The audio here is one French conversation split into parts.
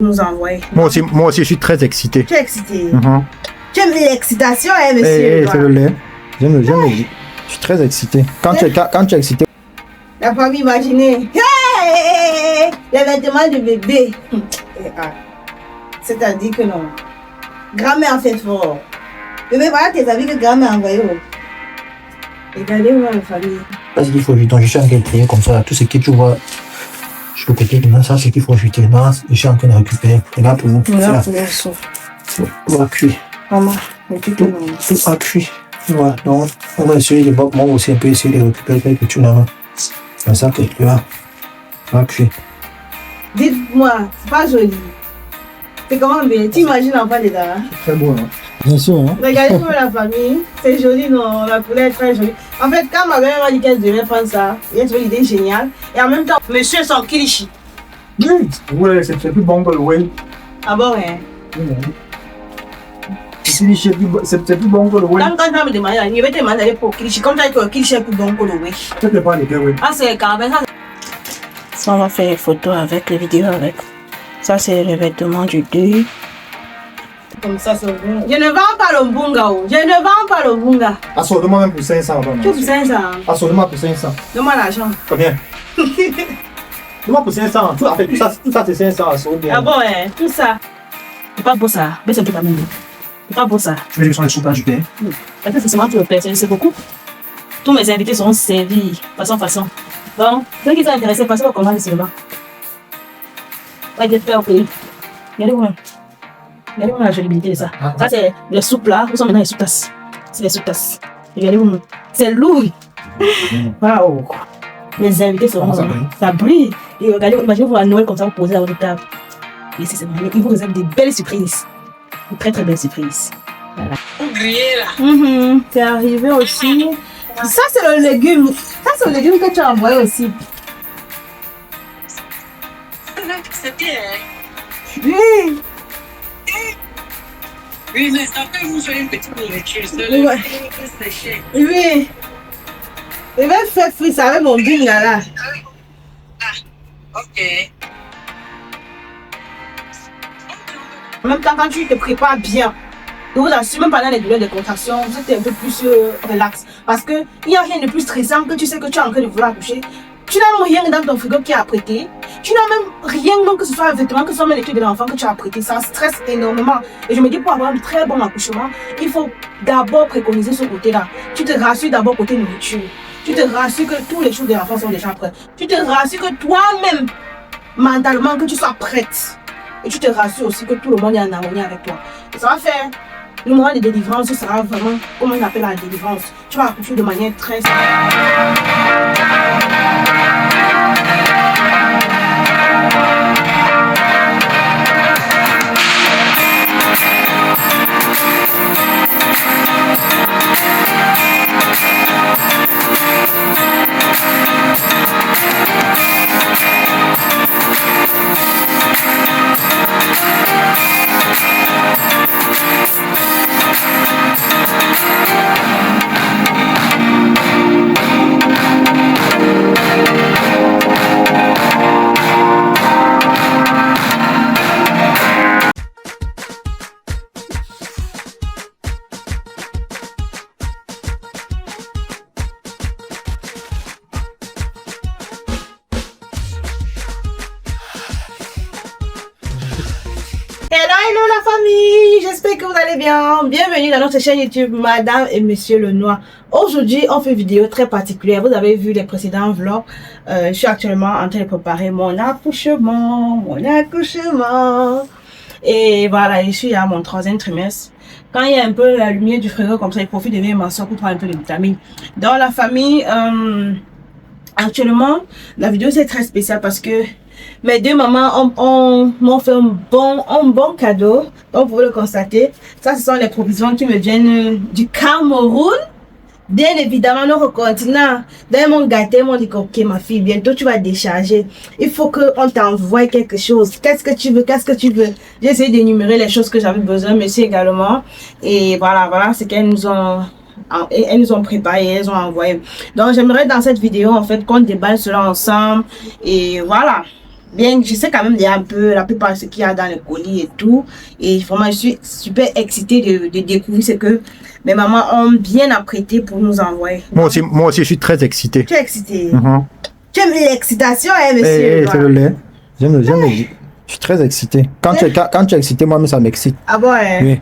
nous envoyer. Moi aussi, je suis très excité. Tu es excité. Tu aimes l'excitation, hein, monsieur? C'est le lait. J'aime le lait. Je suis très excité. Quand tu es excité. La famille, imaginez. Hey, les vêtements du bébé. C'est-à-dire que non. Grand-mère a fait fort. Bébé, voilà tes amis que grand-mère a envoyé. Regardez-moi la famille. C'est qu'il faut ajouter. Je suis en train de trier comme ça. Tout ce que tu vois. Je peux péter maintenant. Ça, c'est qu'il faut ajouter. Là, je suis en train de récupérer. Et là, pour vous. Là, pour vous. On va cuire. Maman, tout a cuit. Voilà. Donc, on va essayer de moi aussi un peu essayer de récupérer quelques trucs là. Comme ça que tu vas cuire. Dites-moi, c'est pas joli. C'est comment bien? Tu imagines l'enfant dedans? Hein? Très beau, hein? Bien sûr. Hein? Regardez-moi la famille. C'est joli, non? La couleur est très jolie. En fait, quand ma mère m'a dit qu'elle devait prendre ça, il y a une idée géniale. Et en même temps, monsieur son kilichi. Oui, c'est plus bon que le whey. Ah bon, hein? C'est plus bon que le whey. Quand tu vas me demander, il va te demander pour kilichi. Comme ça, que le kilichi est plus bon que le whey. Je ne sais pas lesquels, oui. Ah, c'est carrément ça. Ça, on va faire les photos avec, les vidéos avec. Ça, c'est le vêtement du deuil. Comme ça, c'est bon. Je ne vends pas le bunga. Je ne vends pas le bunga. Assolement même pour 500. Tu pour 500? Assolement pour 500. Donne-moi l'argent. Combien? Donne-moi pour 500. Tout ça c'est 500 assolement. Ah bon, hein? Tout ça. C'est pas beau ça. Mais c'est tout à même. C'est pas beau ça. Tu veux dire que ce sont les soupes ajoutés? Parce que c'est seulement tout le personnel, c'est beaucoup. Tous mes invités seront servis façon. Donc, ceux qui sont intéressés, passez au commande seulement. Ouais, j'espère au pays. Regardez-moi la jolibilité de ça. Ça, c'est les soupes là. Où sont maintenant les soupes tasses? C'est les soupes tasses. Regardez-moi. C'est lourd. Waouh. Les invités seront. Ça brille. Et regardez, imaginez-vous à Noël comme ça, vous posez à votre table. Et c'est magnifique. Ils vous réservent des belles surprises. Une très très belle surprise. Voilà. C'est arrivé aussi. Ça, c'est le légume. Ça, c'est le légume que tu as envoyé aussi. C'est bien. Oui. Oui, mais après, vous avez une petite nourriture. Oui. Je vais faire frit ça avec mon bin là. Ok. En même temps, quand tu te prépares bien, je vous assure, même pendant les douleurs de contraction, vous êtes un peu plus relax. Parce qu'il n'y a rien de plus stressant que tu sais que tu es en train de vouloir accoucher. Tu n'as même rien dans ton frigo qui est apprêté. Tu n'as même rien, même que ce soit un vêtement, que ce soit même les trucs de l'enfant que tu as apprêté. Ça stresse énormément. Et je me dis, pour avoir un très bon accouchement, il faut d'abord préconiser ce côté-là. Tu te rassures d'abord côté nourriture. Tu te rassures que toutes les choses de l'enfant sont déjà prêtes. Tu te rassures que toi-même, mentalement, que tu sois prête. Et tu te rassures aussi que tout le monde est en harmonie avec toi. Et ça va faire le moment de délivrance, ce sera vraiment, comment on appelle la délivrance. Tu vas accoucher de manière très simple. Hello la famille, j'espère que vous allez bien. Bienvenue dans notre chaîne YouTube Madame et Monsieur le Noir. Aujourd'hui on fait une vidéo très particulière. Vous avez vu les précédents vlogs. Je suis actuellement en train de préparer mon accouchement. Et voilà, je suis à mon 3e trimestre. Quand il y a un peu la lumière du frigo comme ça, il profite de venir m'asseoir pour prendre un peu de vitamines. Dans la famille, actuellement la vidéo c'est très spécial parce que mes deux mamans m'ont fait un bon cadeau. Donc, vous pouvez le constater. Ça, ce sont les provisions qui me viennent du Cameroun. Bien évidemment, notre continent. D'ailleurs, ils m'ont gâté, ils m'ont dit, ok, ma fille, bientôt tu vas décharger. Il faut qu'on t'envoie quelque chose. Qu'est-ce que tu veux? J'ai essayé d'énumérer les choses que j'avais besoin, monsieur également. Et voilà ce qu'elles nous ont préparé, elles ont envoyé. Donc, j'aimerais dans cette vidéo, en fait, qu'on déballe cela ensemble. Et voilà. Bien, je sais quand même déjà un peu la plupart de ce qu'il y a dans le colis et tout. Et vraiment, je suis super excitée de découvrir ce que mes mamans ont bien apprêté pour nous envoyer. Moi aussi, je suis très excité. Tu es excitée. Mhm. Tu aimes l'excitation, hein, monsieur? Eh, c'est le lait. J'aime le. Je suis très excité. Quand tu es excité, moi-même, ça m'excite. Ah bon, hein? Oui.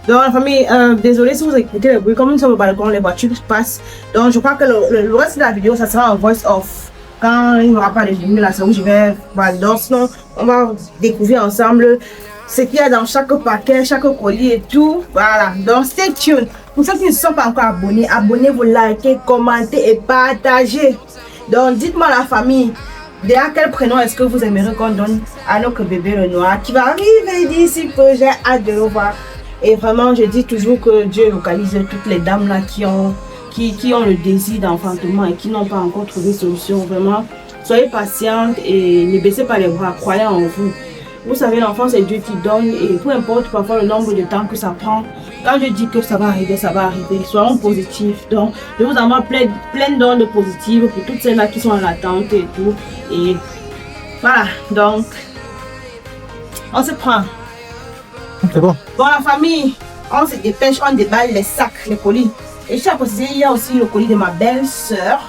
Donc, la famille, désolé si vous écoutez le bruit. Comme nous sommes au balcon, les voitures passent. Donc, je crois que le reste de la vidéo, ça sera en voice off. Quand il n'y aura pas de lumière, là, c'est où je vais. Voilà, donc, sinon, on va découvrir ensemble ce qu'il y a dans chaque paquet, chaque colis et tout. Voilà. Donc, stay tuned. Pour ceux qui ne sont pas encore abonnés, abonnez-vous, likez, commentez et partagez. Donc, dites-moi la famille. Déjà, quel prénom est-ce que vous aimeriez qu'on donne à notre bébé le noir qui va arriver d'ici peu? J'ai hâte de le voir. Et vraiment, je dis toujours que Dieu localise toutes les dames là qui ont le désir d'enfantement et qui n'ont pas encore trouvé solution. Vraiment, soyez patientes et ne baissez pas les bras, croyez en vous. Vous savez, l'enfant, c'est Dieu qui donne et peu importe parfois le nombre de temps que ça prend. Quand je dis que ça va arriver, ça va arriver. Soyons positifs. Donc, je vous envoie plein d'ondes positives pour toutes celles-là qui sont en attente et tout. Et voilà, donc, on se prend. C'est bon. Bon, la famille, on se dépêche, on déballe les sacs, les colis. Et je tiens à préciser, il y a aussi le colis de ma belle-sœur.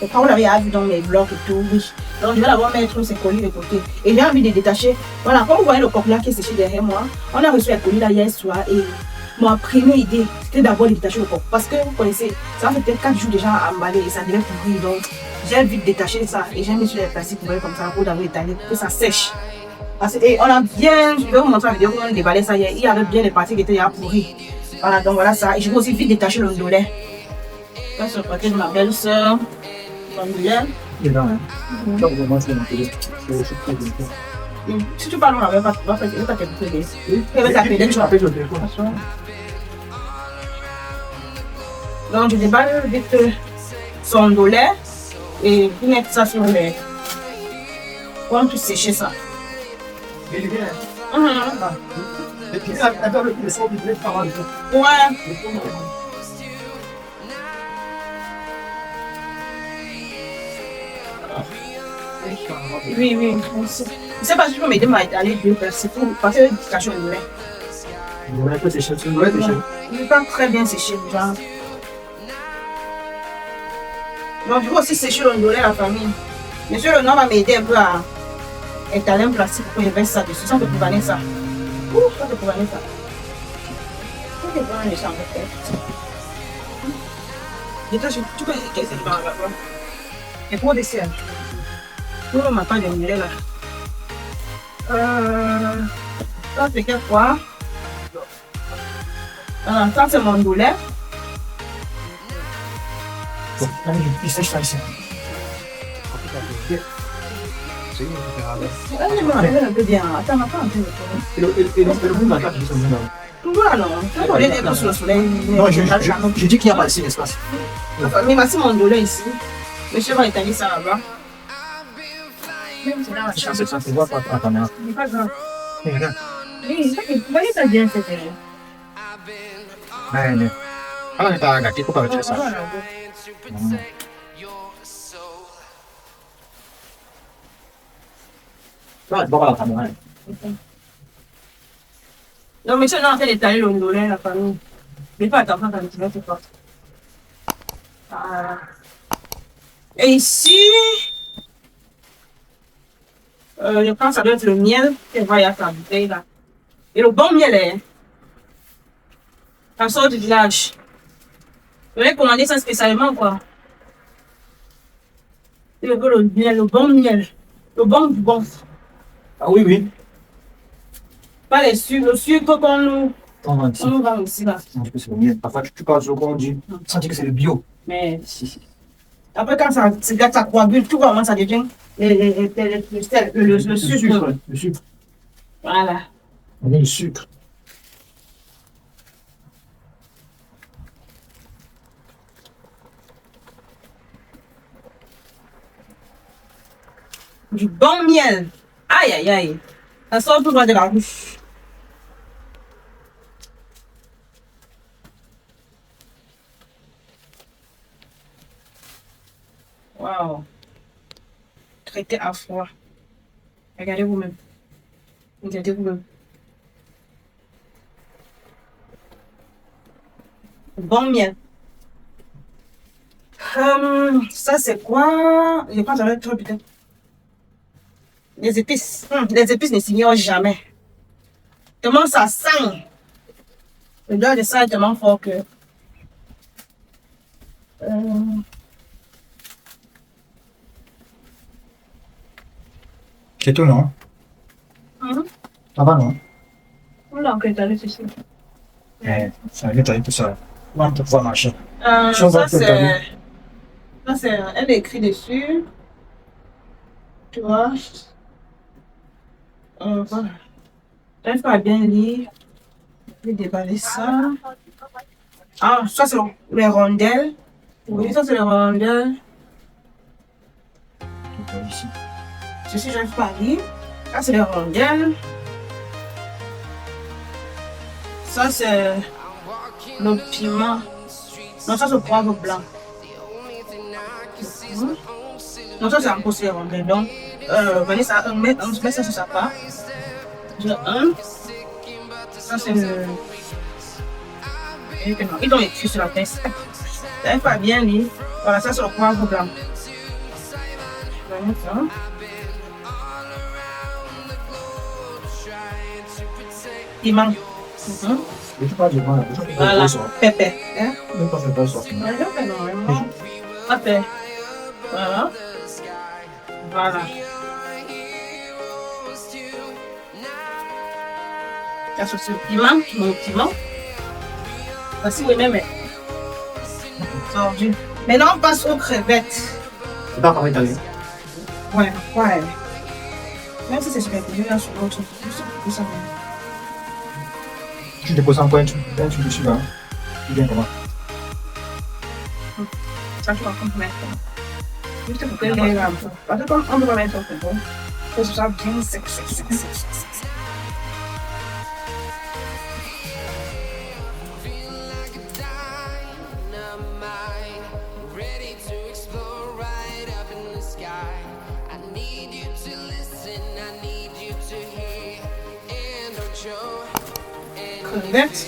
Je crois que vous l'avez vu dans mes vlogs et tout, oui. Donc, je vais d'abord mettre ces colis de côté. Et j'ai envie de détacher. Voilà, comme vous voyez le coq là qui est séché derrière moi, on a reçu les colis là hier soir. Et ma première idée, c'était d'abord de détacher le coq. Parce que vous connaissez, ça fait peut-être 4 jours déjà à emballer et ça devait pourrir. Donc, j'ai envie de détacher ça. Et j'ai mis sur les plastiques, vous voyez, comme ça, pour d'avoir étalé, pour que ça sèche. Parce que, et on a bien, je vais vous montrer la vidéo où on a déballé ça hier. Il y avait bien les parties qui étaient déjà pourries. Voilà, donc voilà ça. Et je vais aussi vite détacher le ndolet. Ça, c'est le paquet de ma belle-sœur. Et là, donc, moi, c'est Si tu parles, on va pas t'écouter. Elle va t'appeler, tu vas. Donc, je déballe vite son ndolet et vous mettez ça sur les. Comment tu sécher ça? Ouais. Oui. Je sais pas si tu peux m'aider à étaler deux personnes pour passer le cachot de lait. Il n'est pas très bien séché déjà. Donc, je vais aussi sécher le ndolet la famille. Monsieur le nom va m'aider un peu à étaler un plastique pour que je verse ça dessus. Ça, on peut pouvaner ça. Ça peut pouvaner ça. Ça peut pouvaner ça en fait. Détache, tu peux essayer de voir là-bas. Et pour dessert. Pour ma part de miel là. Ça c'est quelle fois? Ça c'est mon ndolet. Il sèche ça ici. Un peu bien. Attends un peu. Et le bout de la table, je suis Voilà, non. On est des sur le soleil. Non, je dis qu'il n'y a pas ici l'espace. Mais voici mon ndolet ici. Monsieur va étaler ça là-bas. Ça se voit pas à ta caméra. C'est pas grave. Regarde. Oui, voyez ça bien, c'est vrai. Ouais. Ah, on est pas gâté, faut pas retirer ça. Là, tu vois pas la caméra. Donc, monsieur, on est en train d'étaler le ndolet, la famille. Mais pas attention quand tu vas te faire. Voilà. Et ici, je pense que ça doit être le miel qu'elle va y avoir la bouteille là. Et le bon miel est. Ça sort du village. Je vais commander ça spécialement quoi. Et le miel, le bon miel. Le bon du bon. Ah oui. Pas les sucres, le sucre qu'on nous On vend ici là. c'est le miel. Parfois, tu parles sur on dit, sans dire que c'est le bio. Mais après, quand ça coagule, tout vraiment ça devient le sucre. Le sucre. Voilà. On a le sucre. Du bon miel. Aïe, aïe, aïe. Ça sort tout droit de la bouche. Waouh. Traité à froid. Regardez vous-même. Regardez vous-même. Bon miel. Ça c'est quoi? Je crois que ça va être trop peut-être. Les épices. Les épices ne s'ignorent jamais. Tellement ça sent. Le doigt de ça est tellement fort que. C'est tout, non? Ça va, non? Là, ok, t'as réussi. Ça va nettoyer tout ça. On va pouvoir marcher. Ça c'est. Ça c'est. Elle est écrit dessus. Tu vois? Voilà. J'arrive pas à bien lire. Je vais déballer ça. Ah, ça c'est les rondelles. Oui, ça c'est les rondelles. Ici. Ceci, j'arrive pas à lire. Ça c'est les rondelles. Ça c'est le piment. Non, ça c'est le poivre blanc. Non, ça c'est un peu les rondelles. Donc, Vanessa, on met ça sur sa part. Le 1. Ça c'est le. Ils ont écrit sur la tête. J'arrive pas à bien lire. Voilà, ça c'est le poivre blanc. Je vais mettre ça. Piment. Je sais pas, je vois. Voilà, pépé. Hein? Je ne pense pas ça. Pépé. Voilà. Voilà. Ça c'est le piment, mon piment. Voici oui même. Maintenant on passe aux crevettes. C'est pas comment italien. Ouais. Même si c'est super connu, là sur l'autre, ça. Tu déposes un coin, tu dessus là. Tu viens comment? Ça tu vas mettre. Juste pour que les rames. Parce que on doit mettre au frigo. Que ce soit bien sec. Crevettes.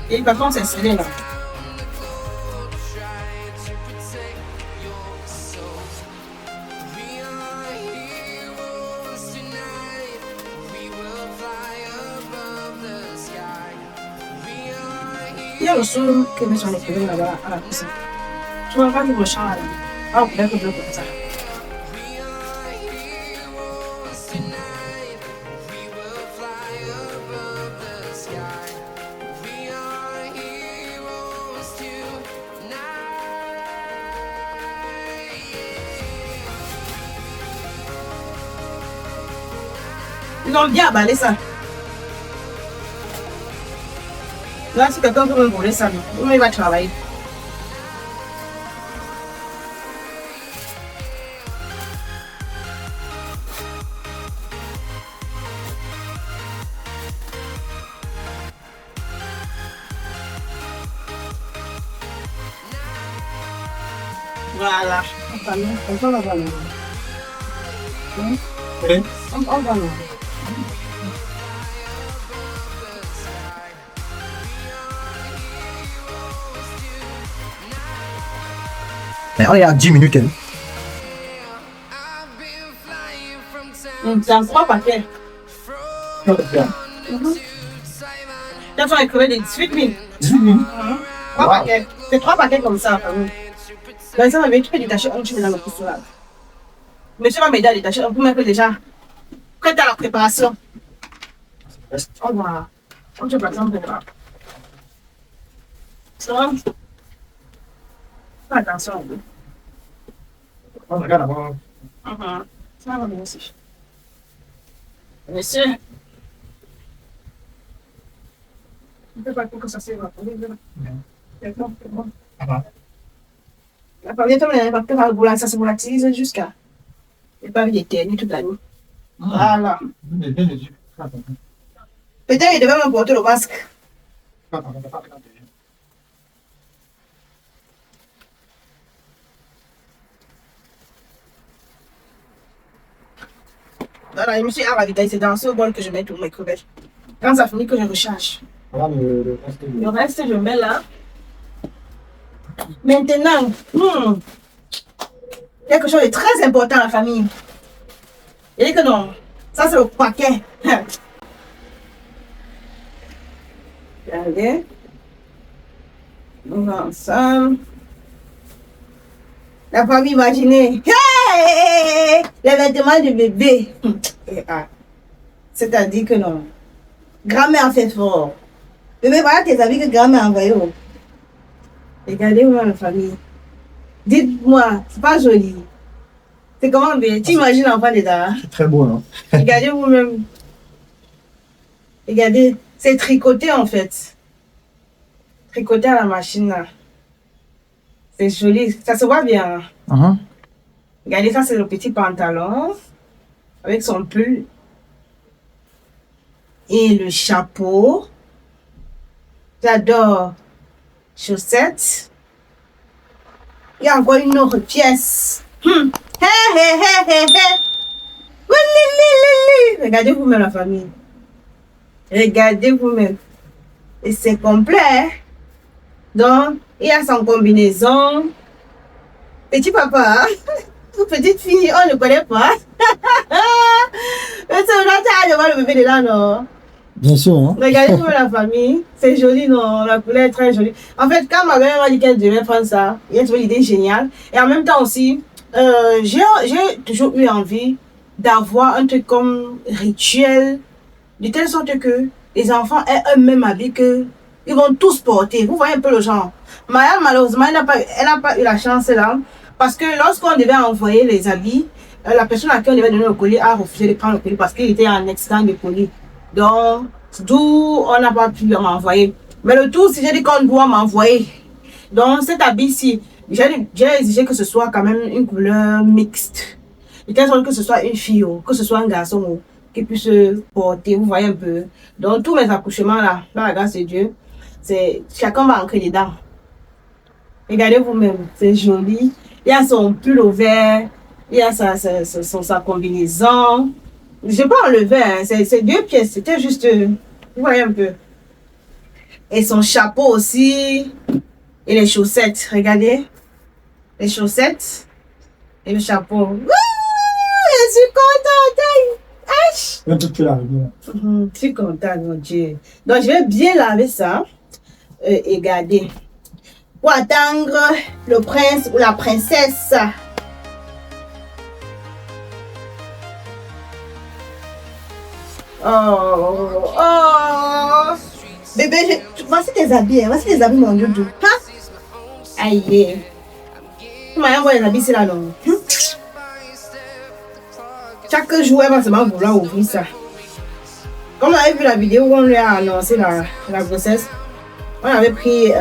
Et par contre, c'est scellé là. Il y a le son que met sur les crevettes là-bas à la cuisine. Tu vois pas le champ là. Ah, peut-être que je veux comme ça. Ils ont bien emballé ça. Là, si quelqu'un veut me voler ça, il va travailler. Voilà. On va le On va le Mais on est à 10 minutes. C'est un 3 paquets. Là, tu as crevé des 18 000. 18 000. 3 paquets. C'est 3 paquets comme ça. Dans ça, tu peux détacher un, tu mets dans le couteau là. Monsieur va m'aider à détacher un pour mettre déjà prête à la préparation. On va. On te présente pour là. Ça. Fais attention un peu. On regarde d'abord. Ça va bien aussi. Monsieur. Ne fais pas que ça s'évapore. C'est bon. La première fois, on va vouloir ça se volatiliser jusqu'à. Et pas d'éternuer toute la nuit. Voilà. Peut-être qu'il devait m'apporter le masque. Voilà, je me suis ravitaillée. C'est dans ce bol que je mets tous mes crevettes. Quand ça finit, que je recharge. Voilà le reste. Le reste, je mets là. Maintenant, quelque chose de très important à la famille. Il dit que non, ça c'est le paquet. Regardez. On va ensemble. La famille imaginez. Hey! Les vêtements du bébé. C'est-à-dire que non. Grand-mère fait fort. Bébé, voilà tes habits que grand-mère a envoyés. Regardez-moi la famille. Dites-moi, c'est pas joli. C'est comment bien? Tu imagines l'enfant dedans? C'est très beau, non? Regardez vous-même. Regardez, c'est tricoté en fait. Tricoté à la machine là. C'est joli, ça se voit bien. Regardez, ça c'est le petit pantalon avec son pull et le chapeau. J'adore. Chaussettes. Il y a encore une autre pièce. Regardez vous-même la famille. Regardez vous-même. Et c'est complet. Donc, il y a son combinaison. Petit papa, petite fille, on ne connaît pas. Mais c'est on a voir le bébé de là, non? Bien sûr, hein? Regardez-vous la famille. C'est joli, non? La couleur est très jolie. En fait, quand ma mère m'a dit qu'elle devait prendre ça, il y a trouvé l'idée géniale. Et en même temps aussi, j'ai toujours eu envie d'avoir un truc comme rituel, de telle sorte que les enfants aient un même habit que ils vont tous porter. Vous voyez un peu le genre. Maya, malheureusement, elle n'a pas eu la chance là. Parce que lorsqu'on devait envoyer les habits, la personne à qui on devait donner le colis a refusé de prendre le colis parce qu'il était en accident de colis. Donc, d'où on n'a pas pu m'envoyer. Mais le tout, si j'ai dit qu'on doit m'envoyer. Donc, cet habit-ci, j'ai exigé que ce soit quand même une couleur mixte. De telle sorte que ce soit une fille ou que ce soit un garçon qui puisse porter, vous voyez un peu. Donc, tous mes accouchements là, par la grâce de Dieu, chacun va entrer dedans. Regardez vous-même, c'est joli. Il y a son pull au vert, il y a sa combinaison. Je n'ai pas enlevé, hein. C'est 2 pièces, c'était juste, vous voyez un peu. Et son chapeau aussi, et les chaussettes, regardez. Les chaussettes et le chapeau. Wouh, je suis contente. Un peu plus là, bien. Je suis contente, mon Dieu. Donc, je vais bien laver ça et garder. Pour attendre le prince ou la princesse. Oh. Bébé, voici tes habits. Voici tes habits, mon doudou. Hein? Aïe. Tu m'as envoyé les habits, c'est là, non? Chaque jour, elle va seulement vouloir ouvrir ça. Comme on avait vu la vidéo où on lui a annoncé la grossesse, on avait pris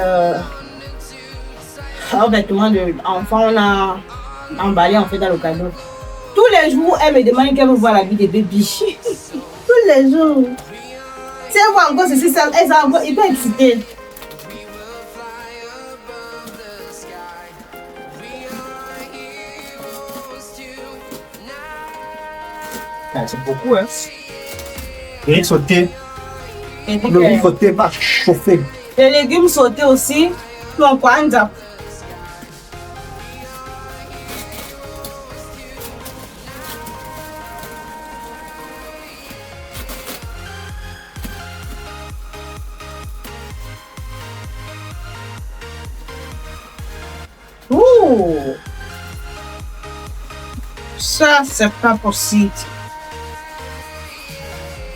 un vêtement d'enfant, on a emballé en fait dans le cadeau. Tous les jours, elle me demande qu'elle veut voir la vie des bébés. Tous les jours. Si elle voit encore ceci, elle est encore hyper excitée. C'est beaucoup, hein? Et sauter. Et puis Le riz que sauté va chauffer. les légumes sautés aussi, mon kwanza. Ouh! Ça, c'est pas possible.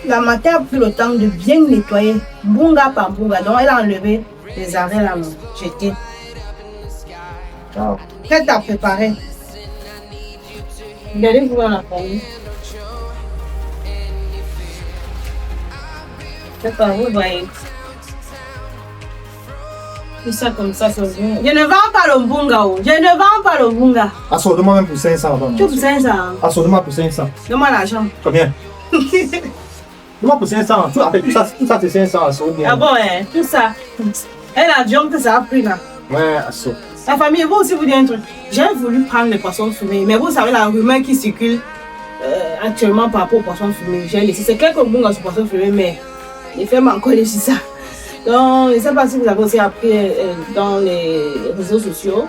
La matin a pris le temps de bien nettoyer, bunga par bunga. Donc, elle a enlevé les arrêts là, jetés. Qu'est-ce que tu as préparé? Regardez-vous dans la famille. C'est pas vous, voyez. Tout ça comme ça, c'est bon. Je ne vends pas le bunga. Je ne vends pas le bunga. Assortement même pour 500. Vraiment. Tu pour 500. Assortement pour 500. Donne-moi l'argent. Combien? Moi pour 500. Tout ça c'est 500. Assortement. Ah bon, hein, tout ça. Et l'avion que ça a pris là. Ouais, assaut. La famille, vous aussi vous dites un truc. J'ai voulu prendre les poissons fumés, mais vous savez la rumeur qui circule actuellement par rapport aux poissons fumés. J'ai laissé, c'est quelques bons sur poissons fumés, mais les femmes encore laissé ça. Donc, je ne sais pas si vous avez aussi appris dans les réseaux sociaux,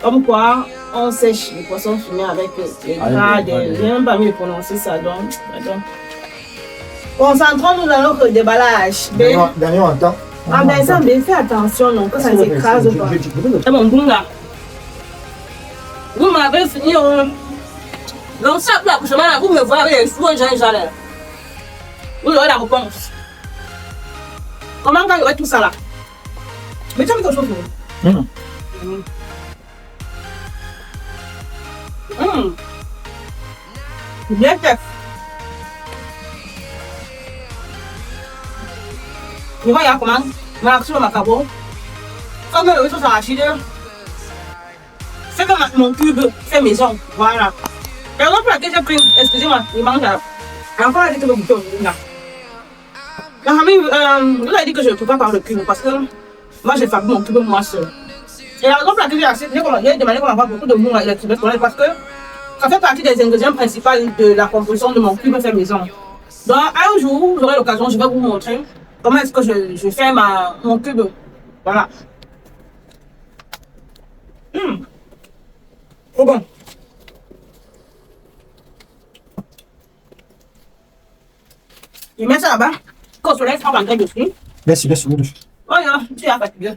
comme quoi on sèche les poissons fumés avec les gras, je n'ai même pas mieux prononcer ça. Donc, concentrons-nous dans notre déballage. Dernier en temps. Ah ben ça, mais fais attention, non, que ça ne s'écrase pas. C'est mon boum là. Vous m'avez fini. Donc ça, l'accouchement là, vous me voyez les cheveux, j'ai l'air. Vous aurez la réponse. Comment quand il y aurait tout ça là? Mais tu as mis quelque chose pour vous. Bien fait. Tu vois, il y a comment? Ma action de macabre. Comme le sauce arachide. C'est comme mon cube fait maison. Voilà. Et alors, pour laquelle j'ai pris, excusez-moi, il mange là. Enfin, elle dit que le bouton là. La famille, vous avez dit que je ne peux pas par le cube parce que moi, j'ai fabriqué mon cube moi seul. Et la raison pour laquelle j'ai demandé qu'on envoie beaucoup de mou électrique parce que ça fait partie des ingrédients principaux de la composition de mon cube fait maison. Donc, un jour, vous aurez l'occasion, je vais vous montrer comment est-ce que je fais mon cube. Voilà. Trop bon. Je mets ça là-bas. Quand le soleil frappe en tête dessus. Merci. Oh non, tu es fatigué.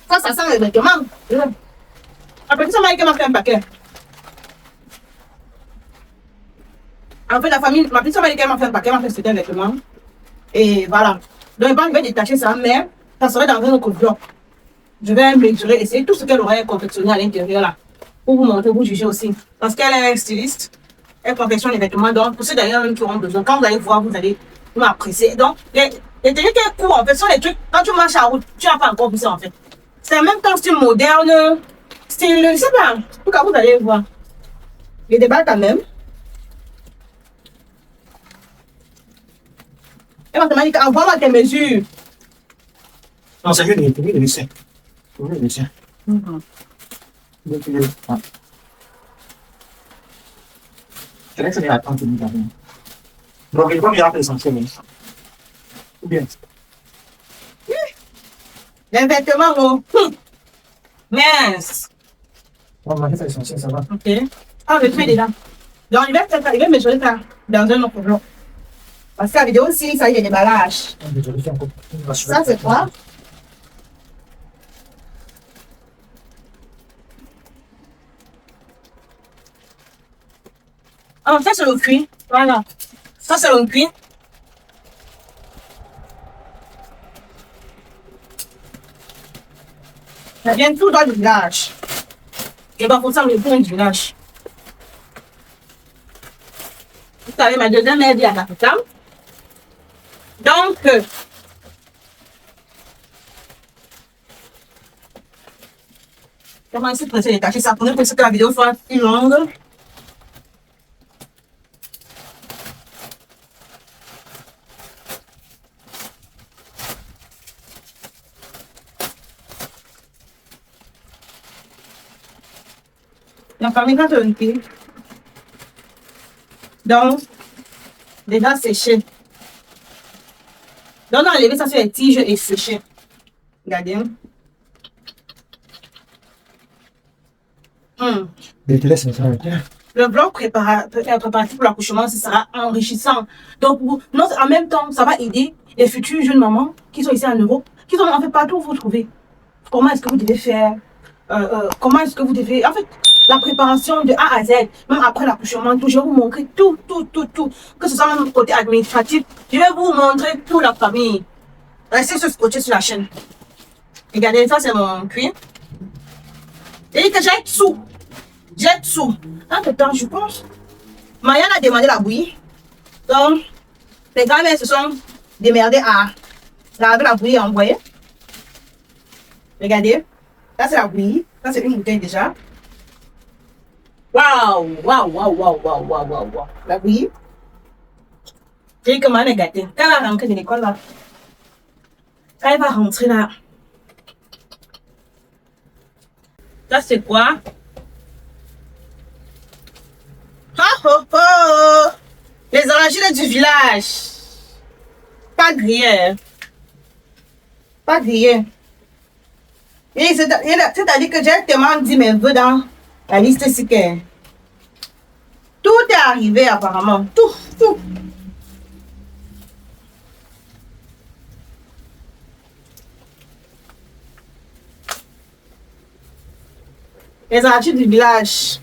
Ça sent le vêtement. Après ça, m'a fait un paquet. En fait, la famille, ma petite soeur m'a fait un paquet, m'a fait c'était un vêtement. Et voilà. Donc, je vais détacher ça, mais ça serait dans un autre bloc. Je vais mesurer, essayer tout ce qu'elle aurait confectionné à l'intérieur là. Pour vous montrer, vous juger aussi. Parce qu'elle est styliste. Elle confectionne les vêtements. Donc, pour ceux d'ailleurs qui auront besoin, quand vous allez voir, vous allez m'apprécier. Donc, les tenues qu'elle court, en fait, sont les trucs, quand tu marches en route, tu n'as pas encore vu ça en fait. C'est en même temps style moderne, style, je sais pas. En tout cas, vous allez voir. Les débats quand même. Elle va te demander, envoie-moi tes mesures. Non, c'est mieux de laisser. C'est mieux de laisser. C'est vrai que ça vient attendre une minute. Donc, il va bien faire l'essentiel. Ou bien. Les vêtements, oh. Mince. On va faire l'essentiel, ça va. Ok. Ah, je fais déjà. Donc, il va mesurer ça dans un autre bloc. Parce que la vidéo aussi, ça y est, il y a des ballages. Ça, c'est quoi? Ah, ça, c'est le cuir. Voilà. Ça, c'est le cuir. Ça vient tout dans le village. Et bien, pour ça, le point du village. Vous savez, ma deuxième mère dit à la femme. Donc, comment essayer de presser les tâches, ça pour que la vidéo soit plus longue. La famille quand on dit. Donc, déjà séché. Donc, on a enlevé ça sur les tiges et séché. Regardez. Le bloc préparatif pour l'accouchement, ce sera enrichissant. Donc, en même temps, ça va aider les futures jeunes mamans qui sont ici en Europe, qui sont en fait partout où vous trouvez. Comment est-ce que vous devez faire? Comment est-ce que vous devez... En fait, la préparation de A à Z, même après l'accouchement, je vais vous montrer tout. Que ce soit même côté administratif, je vais vous montrer toute la famille. Restez scotché sur la chaîne. Regardez, ça c'est mon cuir. Et que jette sous. Entre-temps, je pense, Marianne a demandé la bouillie. Donc, les grands-mères se sont démerdées à laver la bouillie et envoyer. Regardez, ça c'est la bouillie. Ça c'est une bouteille déjà. Waouh. La bouillie. J'ai dit que Marianne est gâtée. Quand elle va rentrer de l'école là, quand elle va rentrer là, Ça, c'est quoi? Ah, oh, oh. Les arachides du village. Pas grillé. Pas grillé. Et c'est-à-dire que j'ai tellement dit mes vœux dans la liste ici que tout est arrivé apparemment. Tout. Les arachides du village.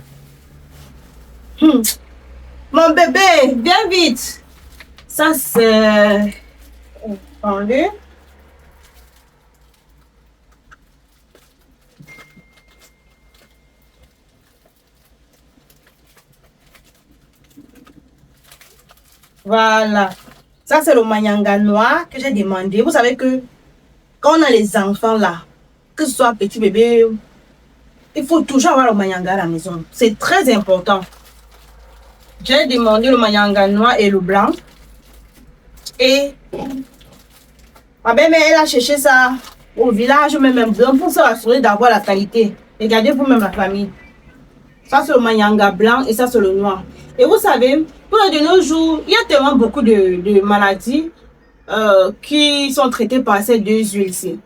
Mon bébé, viens vite. Ça, c'est... Attendez. Voilà. Ça, c'est le manyanga noir que j'ai demandé. Vous savez que quand on a les enfants là, que ce soit petit bébé, il faut toujours avoir le manyanga à la maison. C'est très important. J'ai demandé le manyanga noir et le blanc. Et ma belle-mère, elle a cherché ça au village, même blanc, pour se rassurer d'avoir la qualité. Regardez vous-même la famille. Ça, c'est le manyanga blanc et ça, c'est le noir. Et vous savez, pour de nos jours, il y a tellement beaucoup de maladies qui sont traitées par ces deux huiles-ci.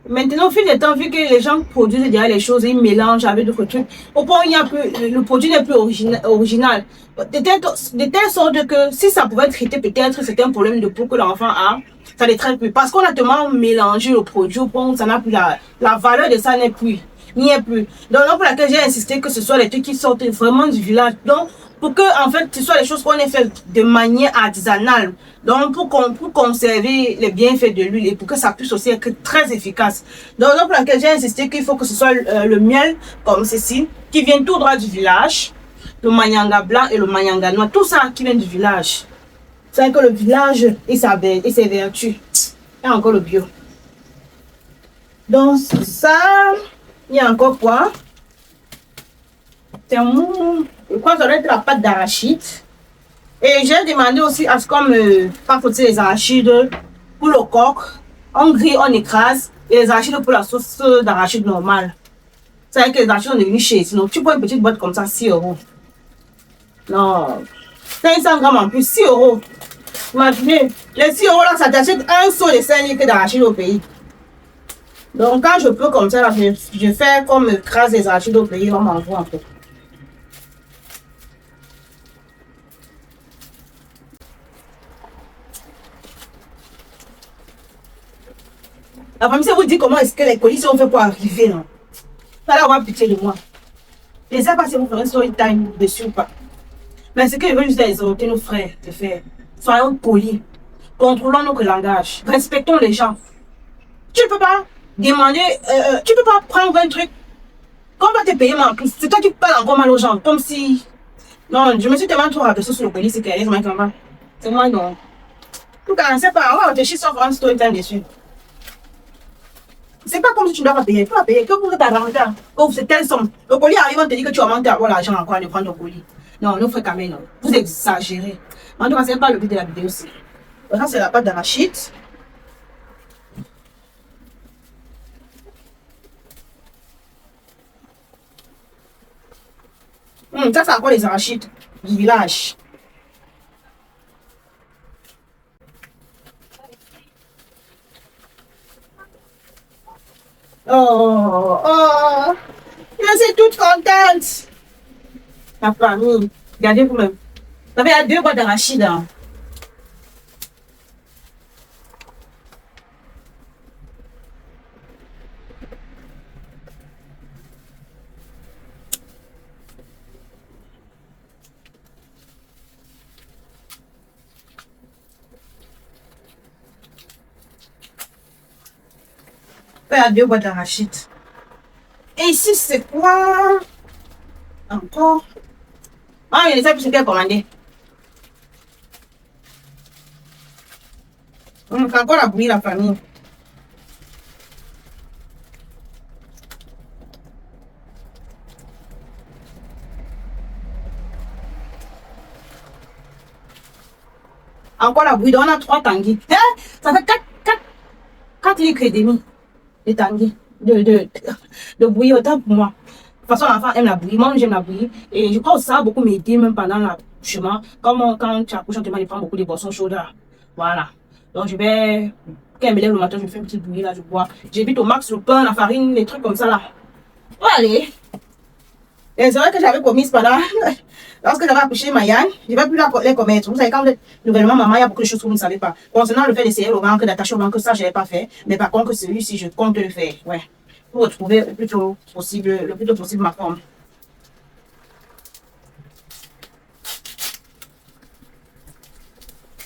Maintenant, au fil du temps, vu que les gens produisent déjà les choses, ils mélangent avec d'autres trucs, au point où il y a plus, le produit n'est plus original. De telle sorte que si ça pouvait traiter peut-être certains problèmes de peau que l'enfant a, ça ne les traite plus. Parce qu'on a tellement mélangé le produit au point où ça n'a plus la valeur de ça n'est plus. N'y est plus. Donc, pour laquelle j'ai insisté que ce soit les trucs qui sortent vraiment du village. Donc, pour que, en fait, ce soit les choses qu'on ait fait de manière artisanale. Donc, pour conserver les bienfaits de l'huile et pour que ça puisse aussi être très efficace. Donc, pour laquelle j'ai insisté qu'il faut que ce soit le miel, comme ceci, qui vient tout droit du village. Le manyanga blanc et le manyanga noir. Tout ça qui vient du village. C'est que le village et ses vertus. Et encore le bio. Donc, ça... Il y a encore quoi? C'est je crois que ça doit être la pâte d'arachide. Et j'ai demandé aussi à ce qu'on me fasse les arachides pour le coq. On grille, on écrase. Et les arachides pour la sauce d'arachide normale. C'est-à-dire que les arachides sont devenus chers. Sinon, tu prends une petite boîte comme ça, 6 €. Non. 500 grammes en plus, 6 €. Imaginez, les 6 € là, ça t'achète un seau de 5 litres d'arachide au pays. Donc, quand je peux comme ça, là, je fais comme écrase les arachides au pays, on m'envoie un peu. La famille, ça vous dit comment est-ce que les colis sont faits pour arriver, non? Ça va avoir pitié de moi. Je ne sais pas si vous ferez story time dessus ou pas. Mais ce que je veux juste exhorter nos frères de faire, soyons polis, contrôlons notre langage, respectons les gens. Tu ne peux pas demander, tu ne peux pas prendre un truc, quand on va te payer en plus, c'est toi qui parles encore mal aux gens, comme si... Non, je me suis tellement trop rabaissée sur le colis, c'est qu'elle est vraiment comme ça. C'est moi, non. En tout cas, on ne sait pas, on va réfléchir sur un story time dessus. C'est pas comme si tu ne dois pas payer, tu vas payer, que vous êtes à rentrer, oh, c'est telle somme. Le colis arrive, on te dit que tu vas monter à avoir l'argent encore de prendre le colis. Non, nous frères quand même, non. Vous exagérez. En tout cas, c'est pas le but de la vidéo aussi. Ça, c'est la pâte d'arachide. Ça, c'est encore les arachides du village. Oh, je suis toute contente. Ma famille, regardez vous-même. Vous avez 2 boîtes d'arachides. Hein. Il y a 2 boîtes d'arachides. Et ici, c'est quoi? Encore. Ah, il y a des plus qu'elle a commandé. On fait encore la bouillie, la famille. Encore la bouillie, on a 3 tanguis. Ça fait 4 litres et demi de tanguis. De bouillie, autant pour moi. façon, l'enfant aime la bouillie. Moi, j'aime la bouillie. Et je crois que ça va beaucoup m'aider, même pendant l'accouchement. Comme quand tu accouches, on te demande de prendre beaucoup de boissons chaudes. Là. Voilà. Donc, je vais, quand elle me lève le matin, je fais une petite bouillie, là, je bois. J'évite au max le pain, la farine, les trucs comme ça, là. Voilà, allez. Et c'est vrai que j'avais commis pendant, lorsque j'avais accouché Mayan, je ne vais plus les commettre. Vous savez, quand vous êtes nouvellement maman, il y a beaucoup de choses que vous ne savez pas. Concernant le fait d'essayer le ventre, d'attacher au ventre, ça, je n'avais pas fait. Mais par contre, celui-ci, je compte le faire. Ouais. Pour retrouver le plus tôt possible ma forme.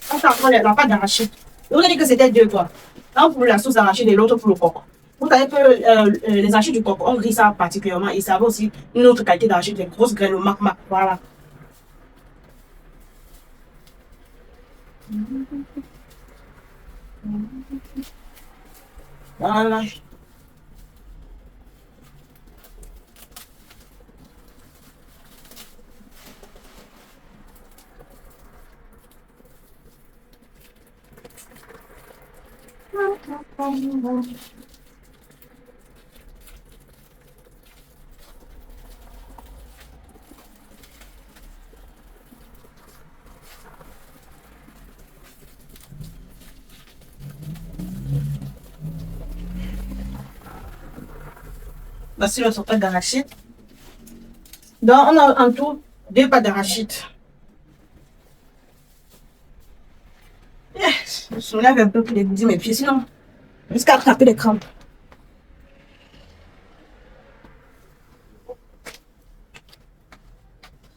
Ça, c'est encore la pâte d'arachide. Je vous ai dit que c'était deux, quoi. Un pour la sauce d'arachide et l'autre pour le coq. Vous savez que les arachides du coq, on grille ça particulièrement. Et ça va aussi une autre qualité d'arachide, les grosses graines, le mac-mac. Voilà. Voilà. Voici notre pâte d'arachide. Donc, on a en tout 2 pâtes d'arachide. Yes. Je soulève un peu pour dégourdir mes pieds, sinon, jusqu'à attraper les crampes.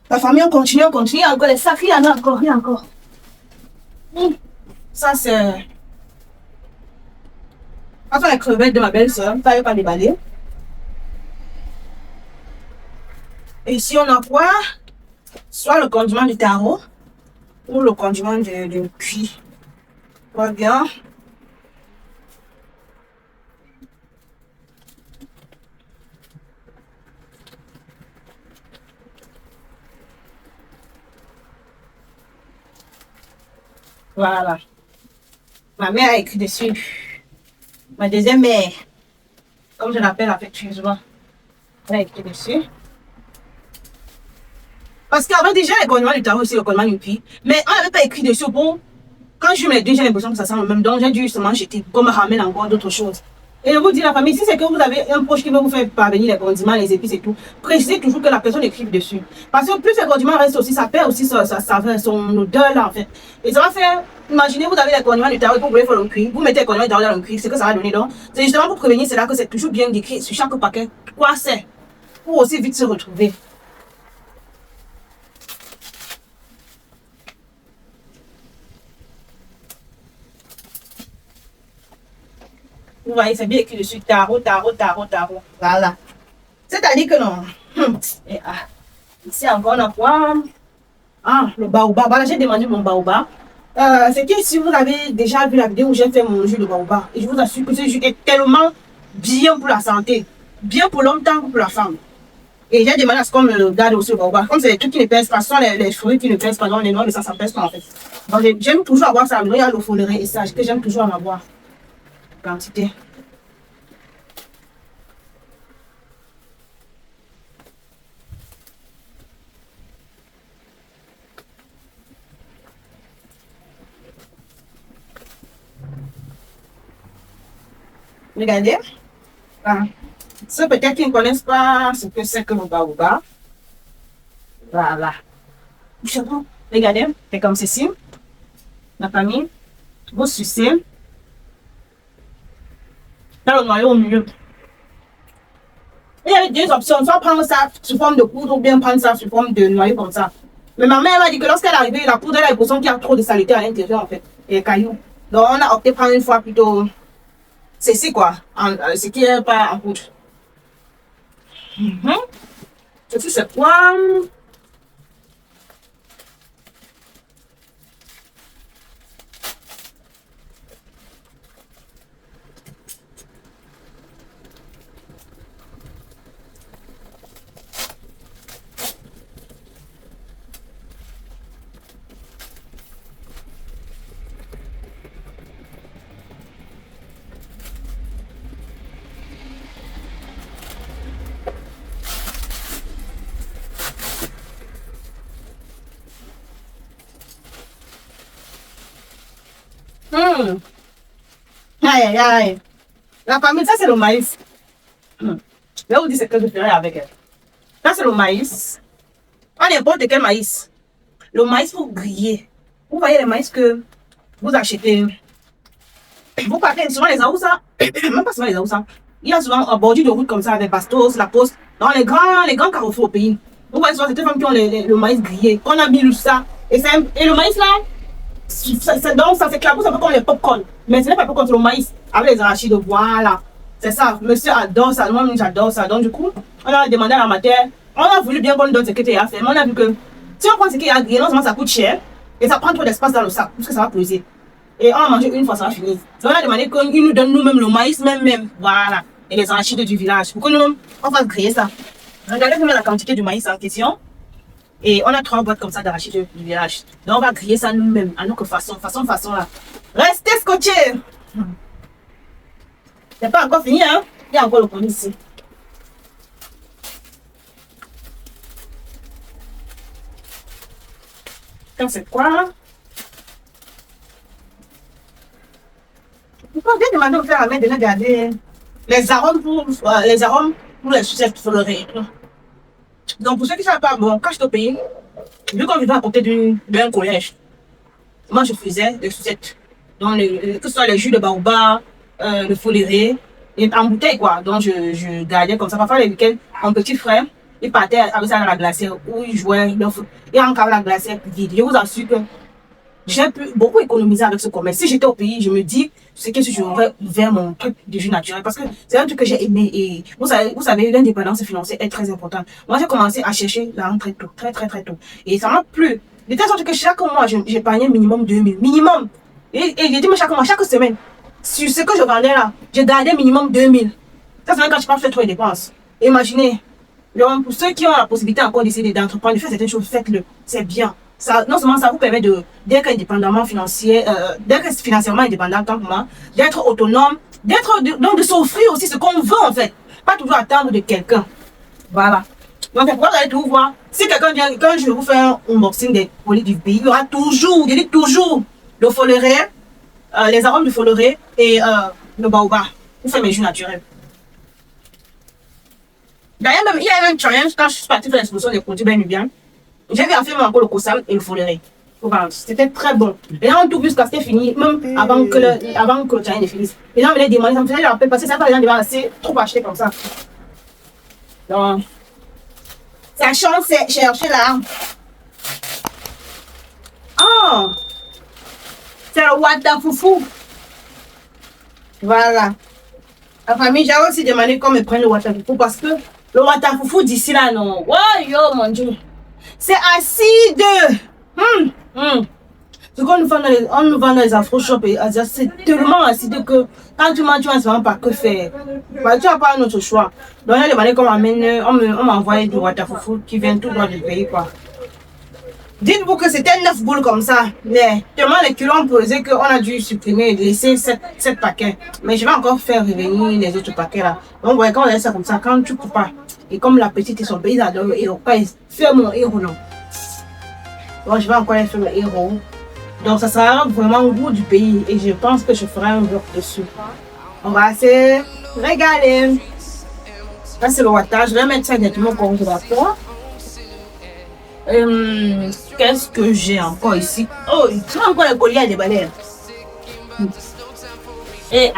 La famille, on continue, encore les sacs, il y en a encore, il y a encore. Ça, c'est... Ça, c'est les crevettes de ma belle-sœur, ça, elle pas déballer. Et ici, on a quoi? Soit le condiment du taro ou le condiment de cuit. Pas bien. Voilà. Ma mère a écrit dessus. Ma deuxième mère, comme je l'appelle affectueusement, elle a écrit dessus. Parce qu'avant déjà, les condiments du taro, aussi le condiment du cuit. Mais on n'avait pas écrit dessus. Bon, quand je me dis, j'ai l'impression que ça sent le même. Donc, j'ai dû justement jeter, comme ramène encore d'autres choses. Et je vous dis, la famille, si c'est que vous avez un proche qui veut vous faire parvenir les condiments, les épices et tout, précisez toujours que la personne écrive dessus. Parce que plus les condiments restent aussi, ça perd aussi sa saveur, son odeur là, en fait. Et ça va faire, imaginez, vous avez les condiments du taro et vous voulez faire le cuit, vous mettez les condiments du taro dans le cuit, c'est que ça va donner. Donc, c'est justement pour prévenir cela que c'est toujours bien décrit sur chaque paquet quoi c'est, pour aussi vite se retrouver. Vous voyez, c'est bien écrit dessus, taro. Voilà. C'est-à-dire que non. Et, ici encore, on a quoi? Le baobab. Voilà, j'ai demandé mon baobab. C'est que si vous avez déjà vu la vidéo où j'ai fait mon jus de baobab, et je vous assure que ce jus est tellement bien pour la santé. Bien pour l'homme tant que pour la femme. Et j'ai demandé à ce qu'on me le garde aussi le baobab. Comme c'est des trucs qui ne pèsent pas, ce sont les fruits qui ne pèsent pas, non, les noix, mais ça ne pèse pas en fait. Donc j'aime toujours avoir ça. Il y a le foléré et ça, que j'aime toujours en avoir. Quantité. Regardez. Ceux peut-être qui ne connaissent pas ce que c'est que le baobab. Voilà. Regardez, c'est comme ceci. La famille, vous sucez. Dans le noyau au milieu. Il y avait 2 options, soit prendre ça sous forme de poudre ou bien prendre ça sous forme de noyau comme ça. Mais ma mère m'a dit que lorsqu'elle est arrivée, la poudre, elle a l'impression qu'il y a trop de saleté à l'intérieur en fait, et les cailloux. Donc on a opté prendre une fois plutôt ceci quoi, ce qui est pas en poudre. Ceci c'est quoi? Aïe, aïe, aïe. La famille, ça c'est le maïs. Je vais vous dire ce que je ferai avec elle. Ça c'est le maïs. Pas n'importe quel maïs. Le maïs pour griller. Vous voyez les maïs que vous achetez. Vous partez souvent les Aoussa. Même pas souvent les Aoussa. Il y a souvent un bordure de route comme ça avec Bastos, La Poste. Dans les grands carrefours au pays. Vous voyez souvent ces femmes qui ont le maïs grillé. On a mis ça. Et le maïs là, donc ça s'éclabousse un peu comme les popcorn. Mais ce n'est pas popcorn, c'est le maïs. Avec les arachides, voilà. C'est ça. Monsieur adore ça. Moi, j'adore ça. Donc, du coup, on a demandé à la matière. On a voulu bien qu'on nous donne ce qu'il y a à faire. Mais on a vu que si on prend ce qu'il y a grillé, non seulement ça coûte cher. Et ça prend trop d'espace dans le sac. Parce que ça va peser. Et on a mangé une fois, ça va finir. Donc, on a demandé qu'ils nous donnent nous-mêmes le maïs, même. Voilà. Et les arachides du village. Pour que nous-mêmes, on fasse griller ça. Regardez vraiment la quantité du maïs en question. Et on a 3 boîtes comme ça d'arachides du village. Donc on va griller ça nous-mêmes, à notre façon là. Restez scotchés. C'est pas encore fini, hein. Il y a encore le pont ici. C'est quoi? Il faut bien demander au faire à main de regarder les arômes pour les sucettes fleuries. Donc, pour ceux qui ne savent pas, bon, quand j'étais au pays, vu qu'on vivait à côté d'un collège, moi je faisais des sucettes. Donc, que ce soit les jus de baobab, le foléré, et en bouteille quoi. Donc, je gardais comme ça. Parfois, les week-ends, mon petit frère, il partait avec ça dans la glacière où il jouait. Il encore la glacière vide. Je vous assure que j'ai pu beaucoup économiser avec ce commerce. Si j'étais au pays, je me dis, c'est que si j'aurais ouvert mon truc de jus naturel, parce que c'est un truc que j'ai aimé. Et vous savez, l'indépendance financière est très importante. Moi, j'ai commencé à chercher l'argent très tôt, très tôt. Et ça m'a plu. De telle sorte que chaque mois, j'épargnais minimum 2000. Minimum. Et j'ai dit, mais chaque mois, chaque semaine, sur ce que je vendais là, je gardais minimum 2000. Ça, c'est même quand je pense faire trop de dépenses. Imaginez. Donc, pour ceux qui ont la possibilité encore d'essayer d'entreprendre, de faire certaines choses, faites-le. C'est bien. Ça, non seulement ça vous permet d'être indépendamment d'être financièrement indépendant tant que moi, d'être autonome, donc de s'offrir aussi ce qu'on veut en fait. Pas toujours attendre de quelqu'un. Voilà. Donc, vous allez tout voir. Si quelqu'un vient, quand je vous fais un unboxing des produits du pays, il y aura toujours, je dis toujours, le foléré, les arômes du foléré et le baobab. Vous faites mes jus naturels. D'ailleurs, il y a un challenge quand je suis partie faire l'exposition des produits bien. J'ai vu à faire encore le kossam et le foléré. C'était très bon. Et là, on tout jusqu'à ce que c'était fini, même avant que le challenge finisse. Et là, on venait demander, ça me faisait rappel parce que ça va les gens assez trop acheter comme ça. Donc, sa chance, c'est chercher là. Oh! C'est le watafoufou. Voilà. La famille, j'ai aussi demandé qu'on me prenne le watafoufou parce que le watafoufou d'ici là, non. Oh, yo, mon Dieu. C'est acide. Ce qu'on nous vend dans les afro-shops et c'est tellement acide que quand tu manges, tu ne sais vraiment pas que faire. Bah, tu n'as pas un autre choix. Donc, on a demandé qu'on m'amène, on m'a envoyé du watafoufou qui vient tout droit du pays, quoi. Dites-vous que c'était 9 boules comme ça. Mais tellement les kilos ont pesé qu'on a dû supprimer et laisser 7 paquets. Mais je vais encore faire revenir les autres paquets là. Donc, vous voyez, quand on laisse ça comme ça, quand tu coupes pas, et comme la petite et son pays, ils adorent le héros. Quand ils font mon héros, non. Donc, je vais encore faire le héros. Donc, ça sera vraiment au goût du pays. Et je pense que je ferai un vlog dessus. On va se régaler. Là, c'est le wattage. Je vais mettre ça directement au congélateur. Qu'est-ce que j'ai encore ici? Oh, il y a encore le collier à déballer. Et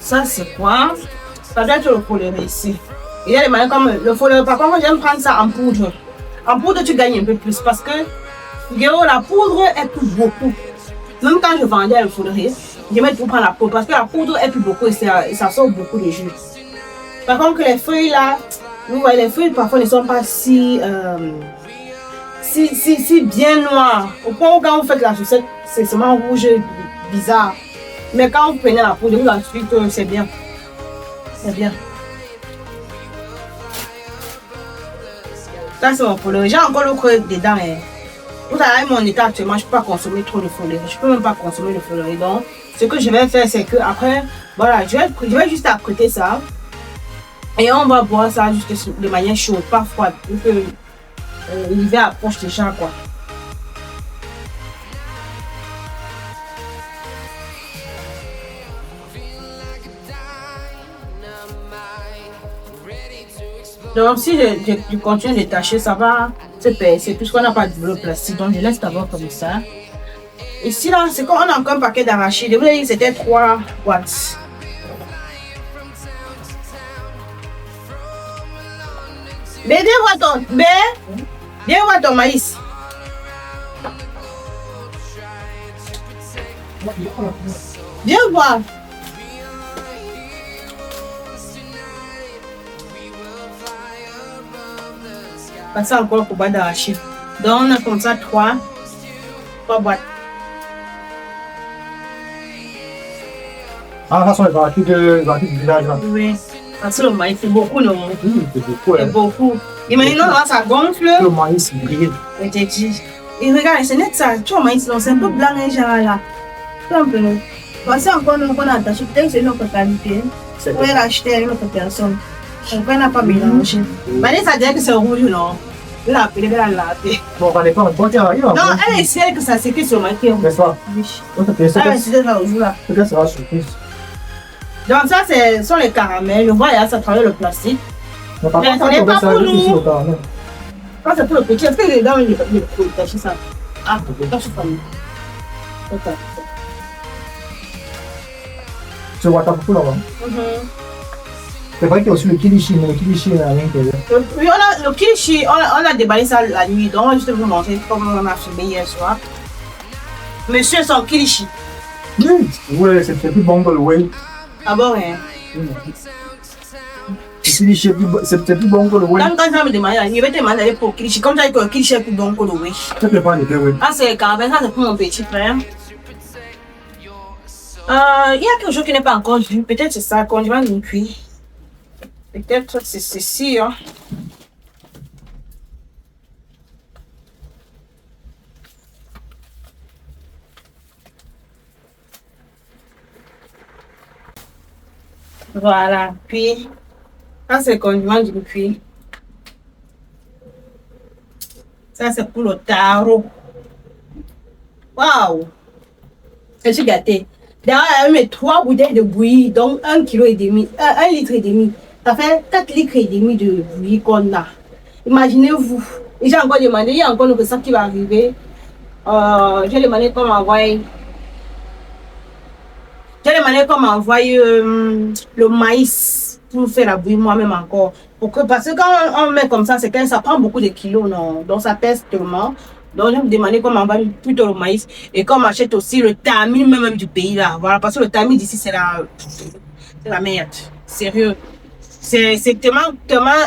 ça c'est quoi? Ça doit être le foléré ici. Il y a des manières comme le foléré. Par contre, j'aime prendre ça en poudre. En poudre, tu gagnes un peu plus parce que la poudre, elle coûte beaucoup. Même quand je vendais le foléré, je mets tout prendre la poudre parce que la poudre, elle coûte beaucoup et ça sort beaucoup de jus. Par contre, les feuilles là, vous voyez, les feuilles parfois ne sont pas si bien noires. Au point où quand vous faites la sucette, c'est seulement rouge bizarre. Mais quand vous prenez la poudre, vous assure que c'est bien. C'est bien. Ça c'est mon foléré. J'ai encore le creux dedans. Vous savez, mon état actuellement, je ne peux pas consommer trop de foléré. Je ne peux même pas consommer le foléré. Donc, ce que je vais faire, c'est que après, voilà, je vais juste apprêter ça. Et on va boire ça juste de manière chaude, pas froide, vu que l'hiver approche déjà, quoi. Donc, si je continue de tâcher, ça va se percer, puisqu'on n'a pas de bleu plastique. Donc, je laisse d'abord comme ça. Ici, là, c'est qu'on a encore un paquet d'arachides. Vous avez dit que c'était 3 watts. Mais viens voir ton maïs. Viens voir. Passer encore pour boîte d'arachide. Donc, on a comme ça 3 boîtes. Ah, ça sont les arachides du village là. Oui. Parce que le maïs, c'est beaucoup, non? C'est beaucoup. C'est beaucoup. Imaginons, là, ça gonfle. Le maïs brille. Je t'ai dit. Et regarde, c'est net ça. Tu vois, maïs, non, c'est un peu blanc, hein, genre là. C'est un peu. Voici encore nous qu'on a attaché. Peut-être que c'est notre qualité. On va l'acheter à une autre personne. On n'a pas mélangé. Mais ça dirait que c'est rouge, non? Je l'ai appelé, je l'ai lavé. Bon, on n'est pas en bonne terre. Non, elle essaie que ça séque sur ma queue. N'est-ce pas? Oui. Peut-être C'est ça au jour là. que ça sera surprise. Donc ça, ce sont les caramels. Le voyage, ça travaille le plastique. Mais par Mais contre, ce n'est pas ça pour juste ici nous. au caramel. Ça, c'est pour le petit. Est-ce que les dames, il faut tâcher ça? Ah, tâche ça. Ok. Tu vois, t'as beaucoup là-bas. C'est vrai qu'il y a aussi le kilichi, mais le kilichi est à l'intérieur. Oui, on a le kilichi, on a déballé ça la nuit, donc juste vous montrer comme on a filmé hier soir. Monsieur son kilichi. Oui, c'est plus bon que le whey. Ah bon, hein? Le kilichi, c'est plus bon que le whey. Quand ça me demande, il va te demander pour le kilichi, comme ça, que le kilichi est plus bon que le whey. Ça dépend des deux, oui. Ah, c'est caramel, ça c'est pour mon petit frère. Il y a quelque chose qui n'est pas encore vu, peut-être c'est ça, condiment d'une cuit. Peut-être c'est ceci, hein. Voilà, puis ça c'est le condiment d'une cuit. Ça c'est pour le taro. Waouh! Je suis gâtée. D'ailleurs, elle met 3 bouteilles de bouillie, donc 1,5 kg, 1,5 litre. Ça fait 4,5 litres de bouillie qu'on a. Imaginez-vous. Et j'ai encore demandé, il y a encore une recette qui va arriver. J'ai demandé comment envoyer. Le maïs pour faire la bouillie moi-même encore. Parce que quand on met comme ça, c'est que ça prend beaucoup de kilos, non? Donc ça pèse tellement. Donc, je me demandais comment on va plutôt le maïs et qu'on achète aussi le tamis même du pays là. Voilà, parce que le tamis d'ici, c'est la merde. Sérieux. C'est tellement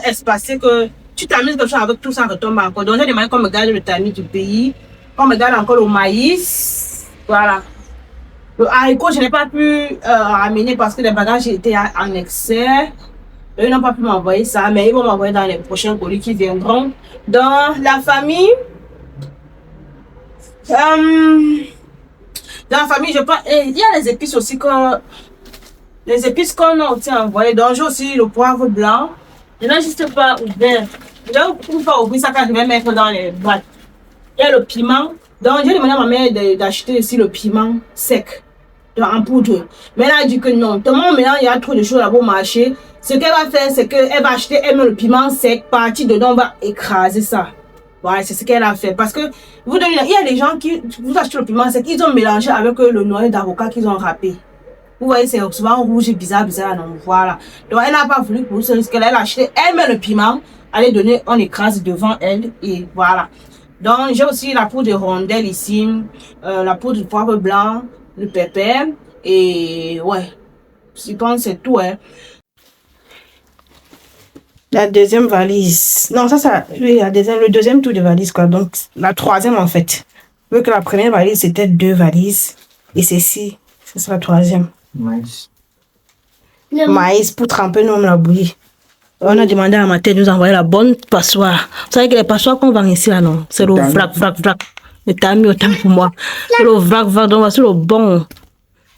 espacé que tu t'amuses comme ça avec tout ça retombe encore. Donc, j'ai demandé qu'on me garde le tamis du pays, qu'on me garde encore le maïs. Voilà. Le haricot, je n'ai pas pu ramener parce que les bagages étaient en excès. Ils n'ont pas pu m'envoyer ça, mais ils vont m'envoyer dans les prochains colis qui viendront. Dans la famille, je pense, il y a les épices aussi qu'on a aussi envoyées. Donc j'ai aussi le poivre blanc. Je n'ai juste pas ouvert. Je vais pas ouvrir ça quand je vais mettre dans les boîtes. Il y a le piment. Donc j'ai demandé à ma mère d'acheter aussi le piment sec. En poudre. Mais là, elle dit que non. Tellement maintenant, il y a trop de choses là pour marcher. Ce qu'elle va faire, c'est qu'elle va acheter le piment sec. Partir dedans, on va écraser ça. Voilà, c'est ce qu'elle a fait. Parce que, il y a des gens qui, vous achetez le piment sec, ils ont mélangé avec le noyau d'avocat qu'ils ont râpé. Vous voyez, c'est souvent rouge et bizarre, non, voilà. Donc, elle n'a pas voulu pour ce risque. Elle a acheté elle-même le piment. Elle est donné, on écrase devant elle et voilà. Donc, j'ai aussi la poudre de rondelle ici, la poudre de poivre blanc, le pépère et ouais, je pense que c'est tout, hein. La deuxième valise. Non, oui, le deuxième tour de valise, quoi. Donc, la troisième, en fait. Vu que la première valise, c'était 2 valises. Et ceci, c'est la troisième. Maïs. Maïs pour tremper nous la bouillie. On a demandé à ma tête de nous envoyer la bonne passoire. Vous savez que les passoires qu'on vend ici, là, non? C'est le vrac. Le tamis autant pour moi. C'est le vrac. Donc, voici le bon.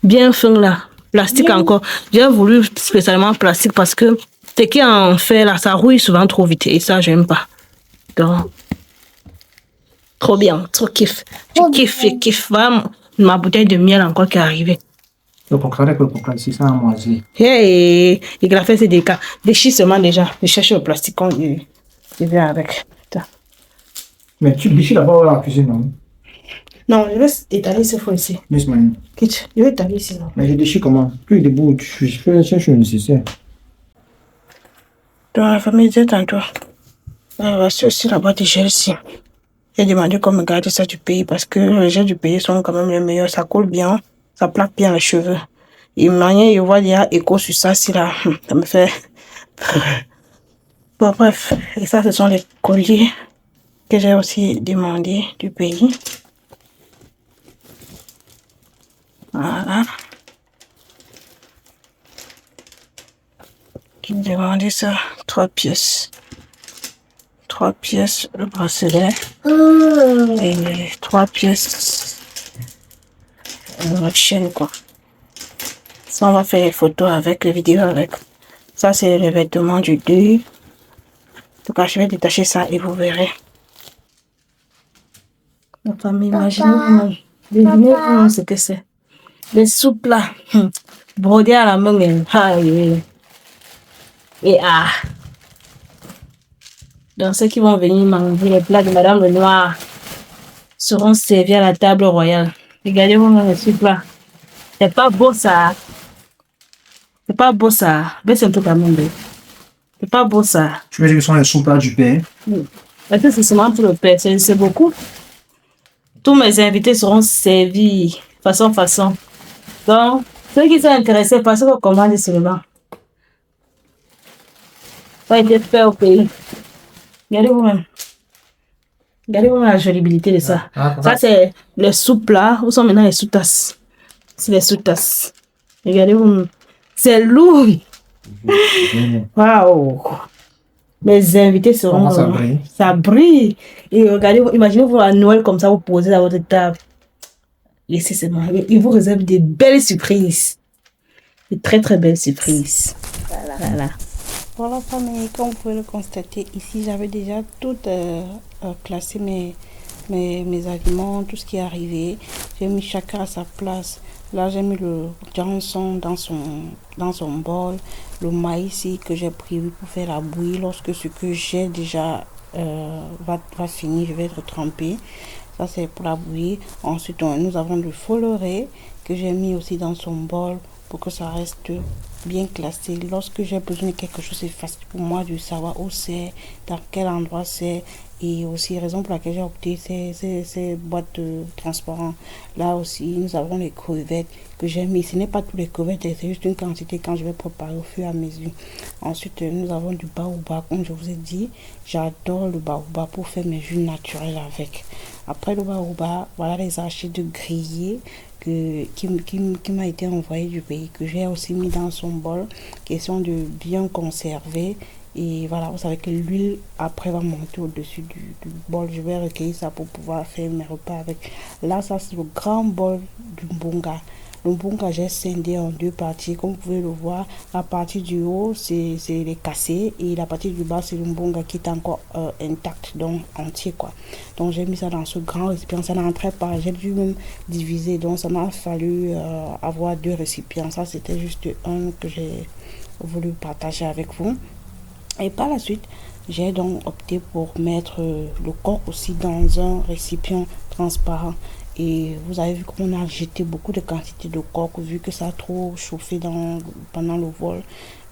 Bien fin, là. Plastique encore. J'ai voulu spécialement plastique parce que ce qui en fait là, ça rouille souvent trop vite et ça, j'aime pas. Donc, trop bien, trop kiff. Je kiffe vraiment ma bouteille de miel encore qui est arrivée. Le procréateur, c'est ça à moisir. Hey, il a fait ses dégâts. Déchire seulement déjà. Je cherche le plastique qu'on lui vient avec. Putain. Mais tu déchires d'abord la cuisine, non? Non, je laisse étaler ce fois ici. Laisse moi. Quitte, je vais étaler ici. Non? Mais je déchire comment? Plus debout, je cherche le nécessaire. Dans la famille, détends-toi. C'est aussi la boîte de gel ici. J'ai demandé qu'on me garde ça du pays parce que les gels du pays sont quand même les meilleurs. Ça colle bien, ça plaque bien les cheveux. Et manière, je vois, il y a écho sur ça, si là, ça me fait. Bon, bref. Et ça, ce sont les colliers que j'ai aussi demandé du pays. Voilà. J'ai demandé ça, 3 pièces. 3 pièces le bracelet. Et 3 pièces la chaîne, quoi. Ça, on va faire les photos avec, les vidéos avec. Ça, c'est le vêtement du deuil. En tout cas, je vais détacher ça et vous verrez. La famille, imaginez-vous. Devinez-vous ce que c'est. Les soupes là, brodées à la main. Et ah. Donc, ceux qui vont venir manger les plats de Madame Lenoir seront servis à la table royale. Regardez-vous les soupes là. C'est pas beau ça. C'est pas beau ça. Baisse un peu ta main. C'est pas beau ça. Tu veux dire que ce sont les soupes du père? Parce que c'est seulement pour le père. C'est beaucoup. Tous mes invités seront servis façon. Donc, ceux qui sont intéressés, passez vos commandes seulement. Ça a été fait au pays. Regardez vous-même. Regardez-vous la jolibilité de ça. Ça, c'est les soupes là. Où sont maintenant les sous-tasses? C'est les sous-tasses. Regardez-vous. C'est lourd. Waouh. Mes invités seront. Ça brille. Ça brille. Et regardez, imaginez-vous à Noël comme ça, vous posez à votre table. Laissez seulement. Il vous réserve des belles surprises. Des très très belles surprises. Voilà. Voilà, famille, comme vous pouvez le constater, ici j'avais déjà tout classé mes aliments, tout ce qui est arrivé. J'ai mis chacun à sa place. Là, j'ai mis le janson dans son bol, le maïs que j'ai prévu pour faire la bouillie. Lorsque ce que j'ai déjà va finir, je vais être trempé. Ça, c'est pour la bouillie. Ensuite, nous avons le foloré que j'ai mis aussi dans son bol pour que ça reste bien classé. Lorsque j'ai besoin de quelque chose, c'est facile pour moi de savoir où c'est, dans quel endroit c'est. Et aussi, raison pour laquelle j'ai opté ces boîtes transparentes. Là aussi, nous avons les crevettes que j'ai mis. Ce n'est pas tous les crevettes, c'est juste une quantité quand je vais préparer au fur et à mesure. Ensuite, nous avons du baobab. Comme je vous ai dit, j'adore le baobab pour faire mes jus naturels avec. Après le baobab, voilà les archers de grillés qui m'a été envoyé du pays, que j'ai aussi mis dans son bol, question de bien conserver. Et voilà, vous savez que l'huile après va monter au-dessus du bol. Je vais recueillir ça pour pouvoir faire mes repas avec. Là, ça c'est le grand bol du mbonga. Le mbonga, j'ai scindé en 2 parties. Comme vous pouvez le voir, la partie du haut, c'est les cassés. Et la partie du bas, c'est le mbonga qui est encore intact, donc entier, quoi. Donc, j'ai mis ça dans ce grand récipient. Ça n'entrait pas. J'ai dû même diviser. Donc, ça m'a fallu avoir 2 récipients. Ça, c'était juste un que j'ai voulu partager avec vous. Et par la suite, j'ai donc opté pour mettre le coq aussi dans un récipient transparent. Et vous avez vu qu'on a jeté beaucoup de quantité de coq vu que ça a trop chauffé pendant le vol.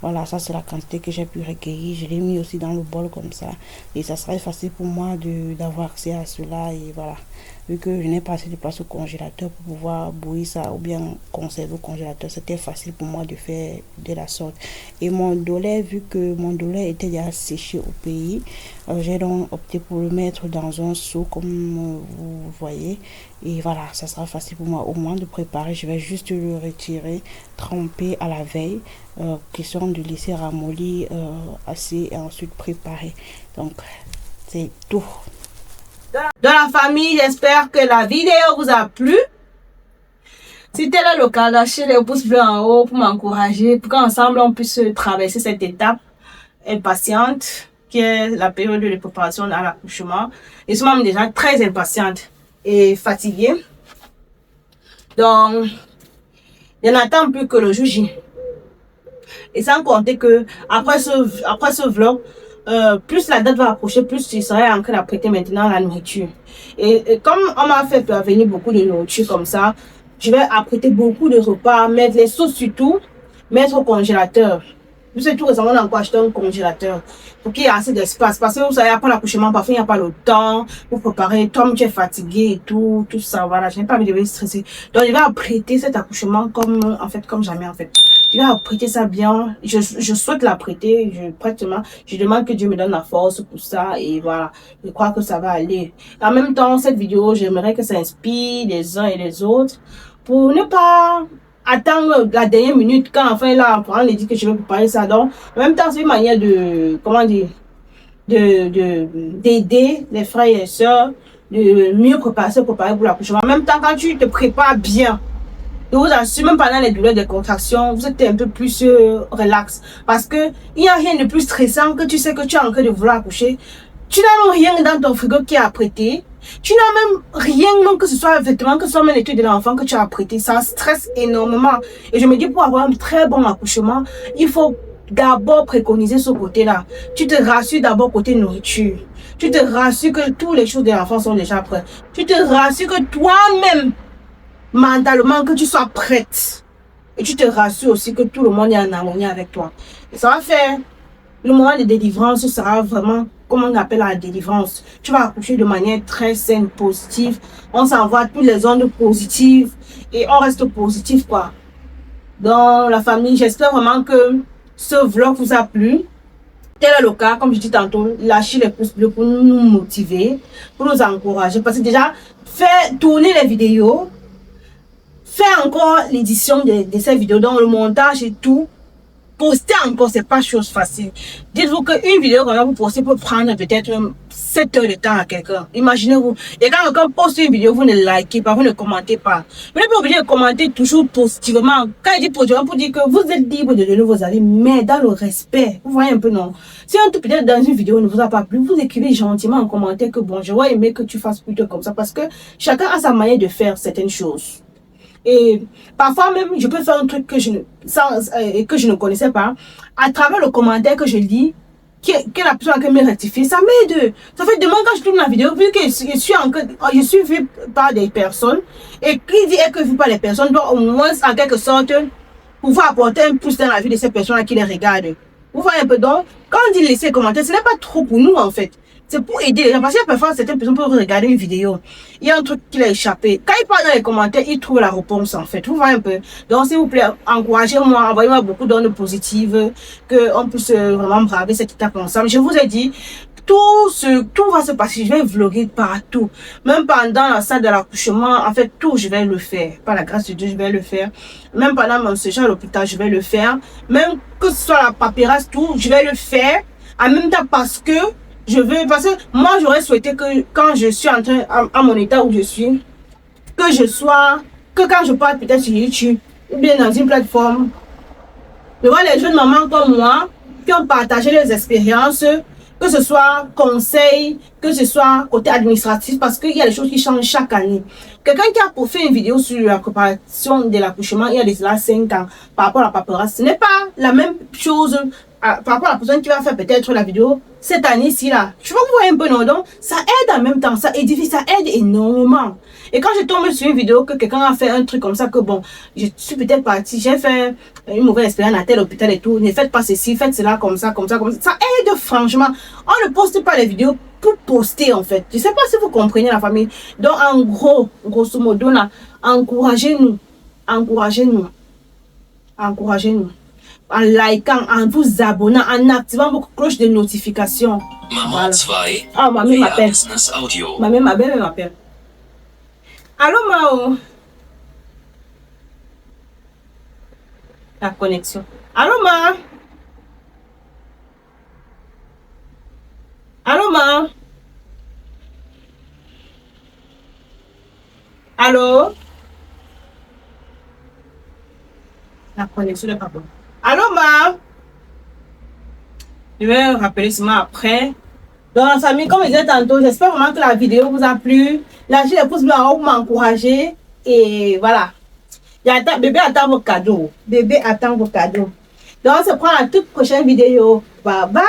Voilà, ça c'est la quantité que j'ai pu recueillir. Je l'ai mis aussi dans le bol comme ça. Et ça serait facile pour moi d'avoir accès à cela. Et voilà, vu que je n'ai pas assez de place au congélateur pour pouvoir bouillir ça ou bien conserver au congélateur, c'était facile pour moi de faire de la sorte. Et mon dollet, vu que mon dollet était déjà séché au pays, j'ai donc opté pour le mettre dans un seau comme vous voyez. Et voilà, ça sera facile pour moi au moins de préparer. Je vais juste le retirer, tremper à la veille, question de laisser ramollir assez et ensuite préparer. Donc, c'est tout. Dans la famille, j'espère que la vidéo vous a plu. Si tel est le cas, lâchez les pouces bleus en haut pour m'encourager, pour qu'ensemble on puisse traverser cette étape impatiente qui est la période de préparation à l'accouchement. Je suis même déjà très impatiente et fatiguée. Donc, Je n'attends plus que le jour J. Et sans compter que après ce vlog, plus la date va approcher, plus je serai en train d'apprêter maintenant la nourriture. Et comme on m'a fait venir beaucoup de nourriture comme ça, je vais apprêter beaucoup de repas, mettre les sauces surtout, mettre au congélateur. Vous savez, tout récemment, on a encore acheté un congélateur pour qu'il y ait assez d'espace. Parce que vous savez, après l'accouchement, parfois, il n'y a pas le temps pour préparer. Toi, tu es fatigué et tout ça. Voilà, je n'ai pas envie de stresser. Donc, je vais apprêter cet accouchement comme jamais, en fait. Je vais apprêter ça bien. Je souhaite l'apprêter. Je demande que Dieu me donne la force pour ça. Et voilà, je crois que ça va aller. En même temps, cette vidéo, j'aimerais que ça inspire les uns et les autres pour ne pas attendre la dernière minute quand enfin là on dit que je vais préparer ça. Donc en même temps c'est une manière de d'aider les frères et les sœurs de mieux se préparer pour l'accouchement. En même temps, quand tu te prépares bien, je vous assure, même pendant les douleurs des contractions, vous êtes un peu plus relax, parce que il n'y a rien de plus stressant que tu sais que tu es en train de vouloir accoucher. Tu n'as même rien dans ton frigo qui est apprêté. Tu n'as même rien, même que ce soit vêtements, que ce soit même l'étude de l'enfant que tu as apprêté. Ça stresse énormément. Et je me dis, pour avoir un très bon accouchement, il faut d'abord préconiser ce côté-là. Tu te rassures d'abord côté nourriture. Tu te rassures que toutes les choses de l'enfant sont déjà prêtes. Tu te rassures que toi-même, mentalement, que tu sois prête. Et tu te rassures aussi que tout le monde est en harmonie avec toi. Et ça va faire, le moment de délivrance sera vraiment, comme on appelle la délivrance. Tu vas accoucher de manière très saine, positive. On s'envoie toutes les ondes positives et on reste positif, quoi. Dans la famille, j'espère vraiment que ce vlog vous a plu. Tel est le cas, comme je dis tantôt, lâchez les pouces bleus pour nous motiver, pour nous encourager. Parce que déjà, faire tourner les vidéos, faire encore l'édition de ces vidéos, dans le montage et tout, poster encore, c'est pas chose facile. Dites-vous qu'une vidéo quand vous postez peut prendre peut-être 7 heures de temps à quelqu'un. Imaginez-vous. Et quand quelqu'un poste une vidéo, vous ne likez pas, vous ne commentez pas. Vous n'êtes pas obligé de commenter toujours positivement. Quand il dit positivement, pour dire que vous êtes libre de donner vos avis, mais dans le respect. Vous voyez un peu, non? Si un tout peut-être dans une vidéo ne vous a pas plu, vous écrivez gentiment en commentaire que bon, j'aurais aimé que tu fasses plutôt comme ça, parce que chacun a sa manière de faire certaines choses. Et parfois même, je peux faire un truc que je ne connaissais pas. À travers le commentaire que je lis, que la personne me rectifie, ça m'aide. Ça fait demain quand je tourne la vidéo, vu que je suis vue par des personnes, et qui dit que vu par les personnes, doit au moins en quelque sorte pouvoir apporter un plus dans la vie de ces personnes qui les regardent. Vous voyez un peu, donc, quand on dit laisser commentaire, ce n'est pas trop pour nous en fait. C'est pour aider les gens. Parce que parfois, certaines personnes peuvent regarder une vidéo. Il y a un truc qui l'a échappé. Quand ils parlent dans les commentaires, ils trouvent la réponse, en fait. Vous voyez un peu. Donc, s'il vous plaît, encouragez-moi, envoyez-moi beaucoup d'ondes positives, qu'on puisse vraiment braver cette étape ensemble. Je vous ai dit, tout va se passer. Je vais vlogger partout. Même pendant la salle de l'accouchement, en fait, tout, je vais le faire. Par la grâce de Dieu, je vais le faire. Même pendant mon séjour à l'hôpital, je vais le faire. Même que ce soit la paperasse, tout, je vais le faire. En même temps, parce que moi j'aurais souhaité que quand je suis en train à mon état où je suis, que quand je parle peut-être sur YouTube ou bien dans une plateforme, de voir les jeunes mamans comme moi qui ont partagé leurs expériences, que ce soit conseil, que ce soit côté administratif, parce qu'il y a des choses qui changent chaque année. Quelqu'un qui a fait une vidéo sur la préparation de l'accouchement il y a déjà 5 ans par rapport à la paperasse, ce n'est pas la même chose par rapport à la personne qui va faire peut-être la vidéo cette année-ci là. Tu vois, vous voyez un peu, non? Donc, ça aide en même temps, ça édifie, ça aide énormément. Et quand je tombe sur une vidéo que quelqu'un a fait un truc comme ça, que bon, je suis peut-être partie, j'ai fait une mauvaise expérience à tel hôpital et tout, ne faites pas ceci, faites cela, comme ça, comme ça, comme ça. Ça aide franchement. On ne poste pas les vidéos pour poster en fait. Je sais pas si vous comprenez la famille. Donc, en gros, grosso modo, là, encouragez-nous. Encouragez-nous. Encouragez-nous. En likant, en vous abonnant, en activant vos cloches de notification. Maman 2, ah, mamie m'appelle. Business Audio. Mamie m'appelle. Allô, Mao? La connexion. Allô, Ma? Allô, Ma? Allô? La connexion n'est pas bonne. Allô, Ma? Je vais rappeler seulement après. Donc, la famille, comme je disais tantôt, j'espère vraiment que la vidéo vous a plu. Lâchez les pouces bleus en haut pour m'encourager. Et voilà. Bébé attend vos cadeaux. Bébé attend vos cadeaux. Donc, on se prend à la toute prochaine vidéo. Bye bye.